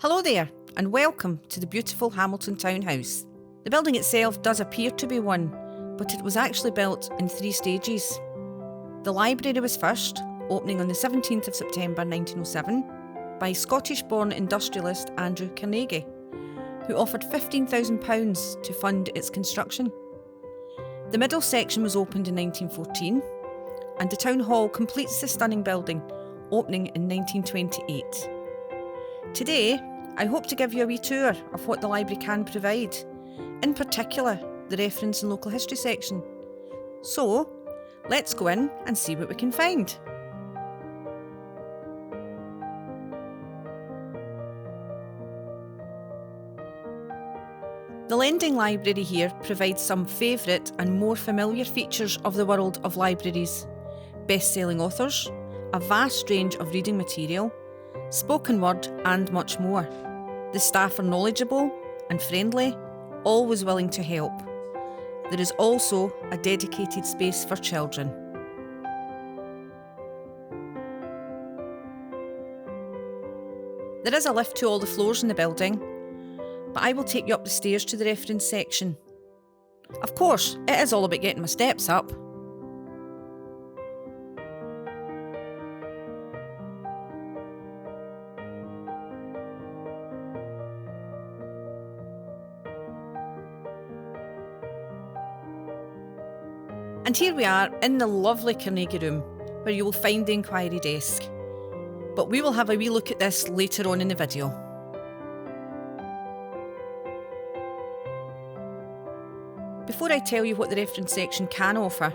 Hello there, and welcome to the beautiful Hamilton Townhouse. The building itself does appear to be one, but it was actually built in 3 stages. The library was first, opening on the 17th of September 1907, by Scottish-born industrialist Andrew Carnegie, who offered £15,000 to fund its construction. The middle section was opened in 1914, and the Town Hall completes the stunning building, opening in 1928. Today, I hope to give you a wee tour of what the library can provide, in particular the reference and local history section. So, let's go in and see what we can find. The lending library here provides some favourite and more familiar features of the world of libraries: best-selling authors, a vast range of reading material, spoken word and much more. The staff are knowledgeable and friendly, always willing to help. There is also a dedicated space for children. There is a lift to all the floors in the building, but I will take you up the stairs to the reference section. Of course, it is all about getting my steps up. And here we are in the lovely Carnegie room, where you will find the inquiry desk. But we will have a wee look at this later on in the video. Before I tell you what the reference section can offer,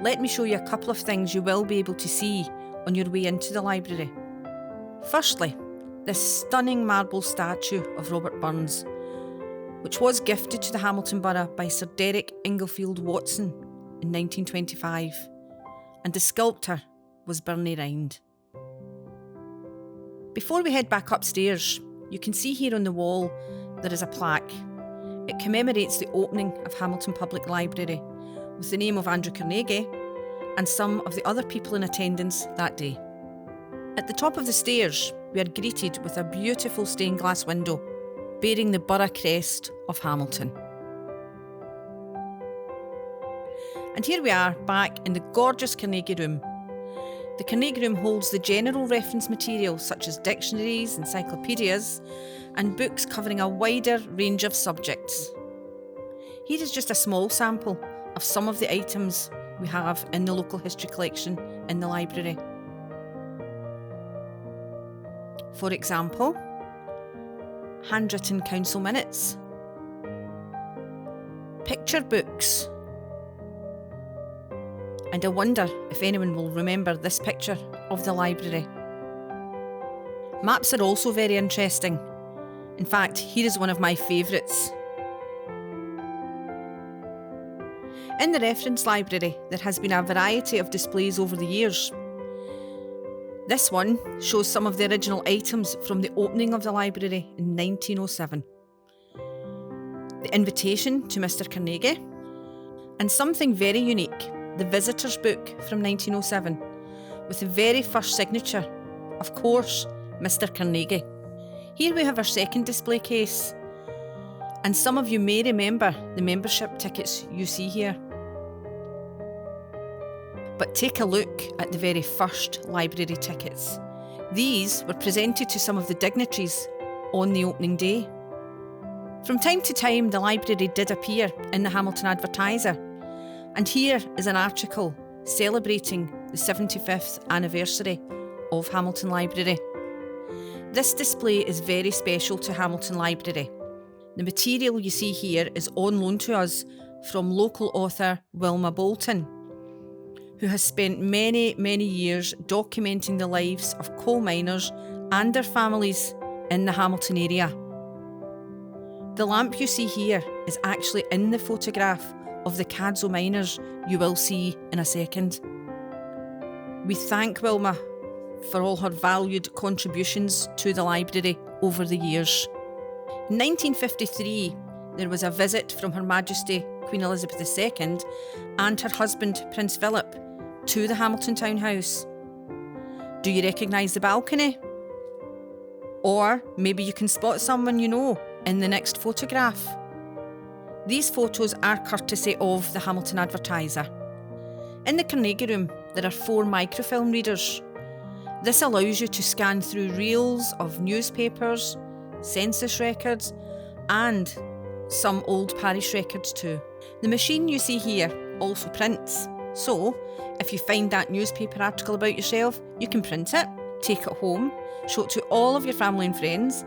let me show you a couple of things you will be able to see on your way into the library. Firstly, this stunning marble statue of Robert Burns, which was gifted to the Hamilton Borough by Sir Derek Inglefield Watson in 1925, and the sculptor was Bernie Rind. Before we head back upstairs, you can see here on the wall there is a plaque. It commemorates the opening of Hamilton Public Library with the name of Andrew Carnegie and some of the other people in attendance that day. At the top of the stairs, we are greeted with a beautiful stained glass window bearing the borough crest of Hamilton. And here we are back in the gorgeous Carnegie room. The Carnegie room holds the general reference material such as dictionaries, encyclopedias, and books covering a wider range of subjects. Here is just a small sample of some of the items we have in the local history collection in the library. For example, handwritten council minutes, picture books, and I wonder if anyone will remember this picture of the library. Maps are also very interesting. In fact, here is one of my favourites. In the reference library, there has been a variety of displays over the years. This one shows some of the original items from the opening of the library in 1907. The invitation to Mr. Carnegie, and something very unique, the Visitor's Book from 1907, with the very first signature, of course, Mr. Carnegie. Here we have our second display case, and some of you may remember the membership tickets you see here. But take a look at the very first library tickets. These were presented to some of the dignitaries on the opening day. From time to time, the library did appear in the Hamilton Advertiser, and here is an article celebrating the 75th anniversary of Hamilton Library. This display is very special to Hamilton Library. The material you see here is on loan to us from local author Wilma Bolton, who has spent many years documenting the lives of coal miners and their families in the Hamilton area. The lamp you see here is actually in the photograph of the Cadzo miners you will see in a second. We thank Wilma for all her valued contributions to the library over the years. In 1953, there was a visit from Her Majesty Queen Elizabeth II and her husband Prince Philip to the Hamilton Townhouse. Do you recognise the balcony? Or maybe you can spot someone you know in the next photograph. These photos are courtesy of the Hamilton Advertiser. In the Carnegie room, there are 4 microfilm readers. This allows you to scan through reels of newspapers, census records, and some old parish records too. The machine you see here also prints. So, if you find that newspaper article about yourself, you can print it, take it home, show it to all of your family and friends.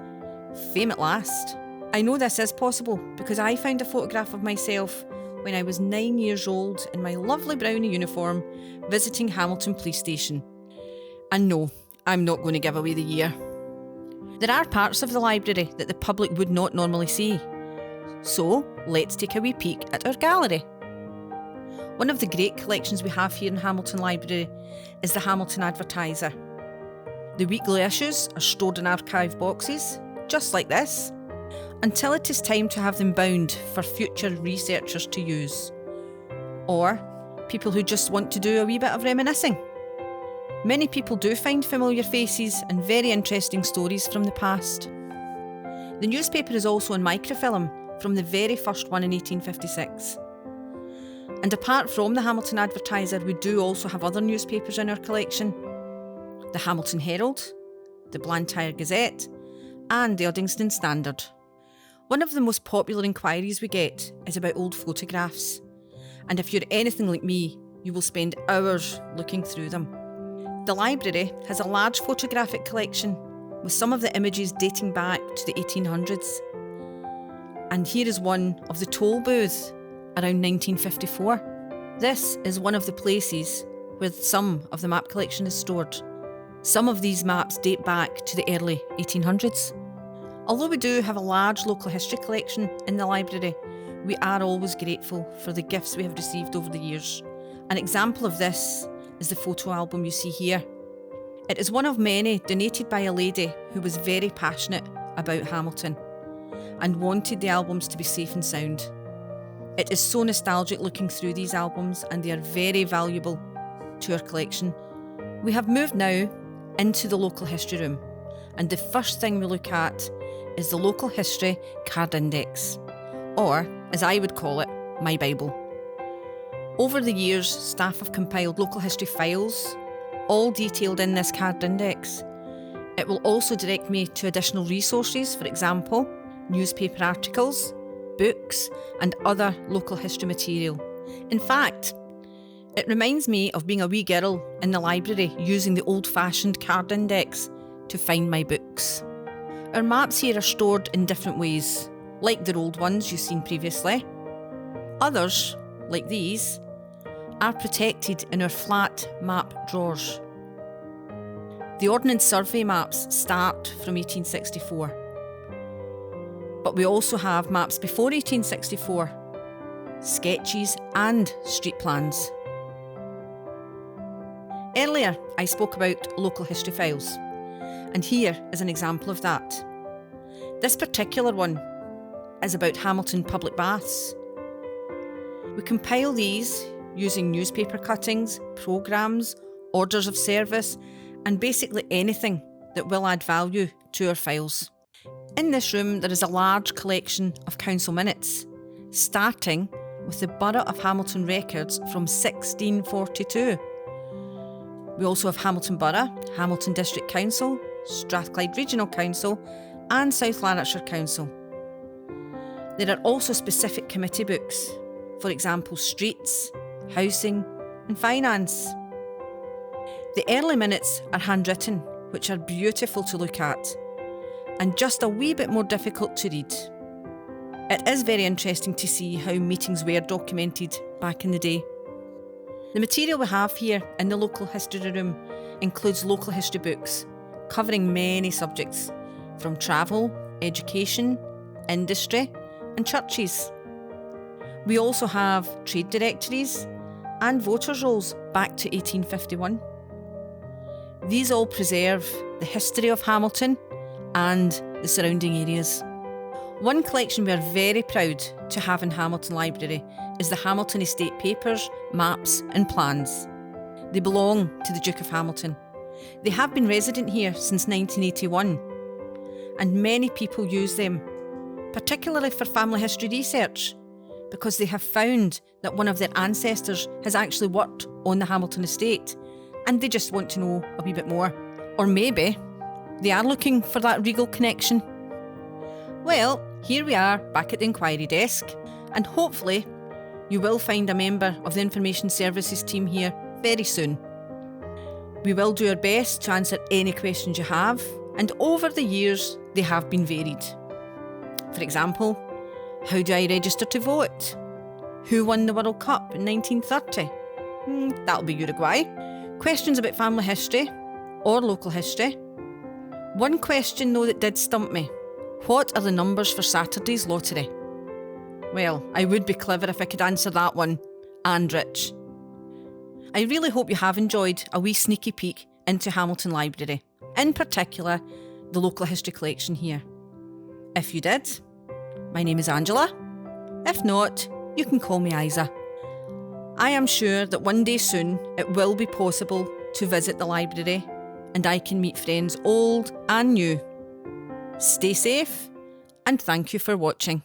Fame at last. I know this is possible because I found a photograph of myself when I was 9 years old in my lovely brownie uniform visiting Hamilton Police Station. And no, I'm not going to give away the year. There are parts of the library that the public would not normally see. So let's take a wee peek at our gallery. One of the great collections we have here in Hamilton Library is the Hamilton Advertiser. The weekly issues are stored in archive boxes, just like this, until it is time to have them bound for future researchers to use. Or people who just want to do a wee bit of reminiscing. Many people do find familiar faces and very interesting stories from the past. The newspaper is also in microfilm from the very first one in 1856. And apart from the Hamilton Advertiser, we do also have other newspapers in our collection. The Hamilton Herald, the Blantyre Gazette, and the Uddingston Standard. One of the most popular inquiries we get is about old photographs. And if you're anything like me, you will spend hours looking through them. The library has a large photographic collection with some of the images dating back to the 1800s. And here is one of the toll booths around 1954. This is one of the places where some of the map collection is stored. Some of these maps date back to the early 1800s. Although we do have a large local history collection in the library, we are always grateful for the gifts we have received over the years. An example of this is the photo album you see here. It is one of many donated by a lady who was very passionate about Hamilton and wanted the albums to be safe and sound. It is so nostalgic looking through these albums, and they are very valuable to our collection. We have moved now into the local history room, and the first thing we look at is the local history card index, or as I would call it, my Bible. Over the years, staff have compiled local history files, all detailed in this card index. It will also direct me to additional resources, for example, newspaper articles, books, and other local history material. In fact, it reminds me of being a wee girl in the library using the old-fashioned card index to find my books. Our maps here are stored in different ways, like the old ones you've seen previously. Others, like these, are protected in our flat map drawers. The Ordnance Survey maps start from 1864. But we also have maps before 1864, sketches and street plans. Earlier, I spoke about local history files, and here is an example of that. This particular one is about Hamilton public baths. We compile these using newspaper cuttings, programmes, orders of service, and basically anything that will add value to our files. In this room, there is a large collection of council minutes, starting with the Borough of Hamilton records from 1642. We also have Hamilton Borough, Hamilton District Council, Strathclyde Regional Council, and South Lanarkshire Council. There are also specific committee books, for example, streets, housing, and finance. The early minutes are handwritten, which are beautiful to look at, and just a wee bit more difficult to read. It is very interesting to see how meetings were documented back in the day. The material we have here in the local history room includes local history books covering many subjects, from travel, education, industry, and churches. We also have trade directories and voters' rolls back to 1851. These all preserve the history of Hamilton and the surrounding areas. One collection we are very proud to have in Hamilton Library is the Hamilton Estate papers, maps and plans. They belong to the Duke of Hamilton. They have been resident here since 1981. and many people use them, particularly for family history research, because they have found that one of their ancestors has actually worked on the Hamilton estate and they just want to know a wee bit more. Or maybe they are looking for that regal connection. Well, here we are back at the inquiry desk, and hopefully you will find a member of the Information Services team here very soon. We will do our best to answer any questions you have, and over the years they have been varied. For example, how do I register to vote? Who won the World Cup in 1930? That'll be Uruguay. Questions about family history or local history. One question though that did stump me. What are the numbers for Saturday's lottery? Well, I would be clever if I could answer that one, and rich. I really hope you have enjoyed a wee sneaky peek into Hamilton Library, in particular the local history collection here. If you did, my name is Angela. If not, you can call me Isa. I am sure that one day soon it will be possible to visit the library and I can meet friends old and new. Stay safe and thank you for watching.